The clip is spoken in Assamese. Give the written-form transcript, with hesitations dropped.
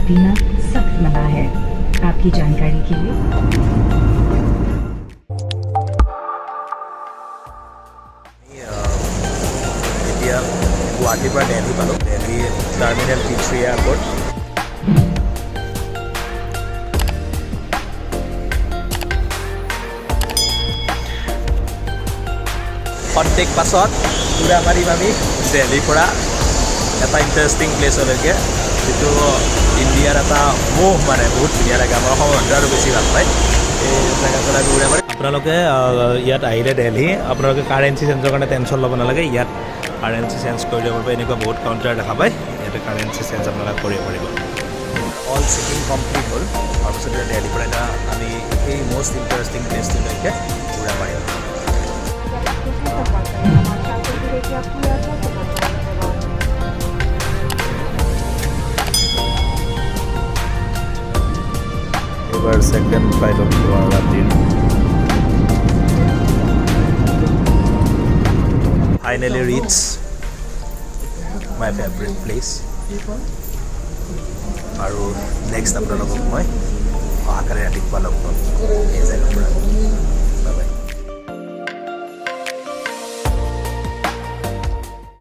पीना सख्त मना है। आपकी जानकारी के लिए এতিয়া গুৱাহাটীৰ পৰা দিল্লী পালোঁ। Delhi terminal T3 airport. খন্তেক পাছত উৰা মাৰিম আমি দিল্লীৰ পৰা এটা ইণ্টাৰেষ্টিং প্লেচলৈকে, যিটো ইণ্ডিয়াৰ এটা মোহ, মানে বহুত ধুনীয়া লাগে। আমাৰ অসমৰ মানুহে আৰু বেছি ভাল পায় এই জেগাটোলৈ আমি উৰা মাৰিম। আপোনালোকে ইয়াত আহিলে দিল্লী, আপোনালোকে কাৰেঞ্চি চেঞ্জৰ কাৰণে টেনশ্যন ল'ব নালাগে। ইয়াত কাৰেঞ্চি চেঞ্জ কৰি দিব পাৰিব। এনেকুৱা বহুত কাউণ্টাৰ দেখা পায়, ইয়াতে কাৰেঞ্চি চেঞ্জ আপোনালোকে কৰিব পাৰিব। অল চেকিং কমপ্লিট হ'ল। তাৰপিছত দিল্লীৰ পৰা এটা আমি এই মষ্ট ইণ্টাৰেষ্টিং প্লেচটোলৈকে উৰা মাৰিম। এবাৰ সেকেন্ড ফ্লাইট অফ গুয়াহাটিৰ। Finally reach my favourite place. আৰু নেক্সট আপোনালোকক মই অহাকালি ৰাতিপুৱা লগ পাম।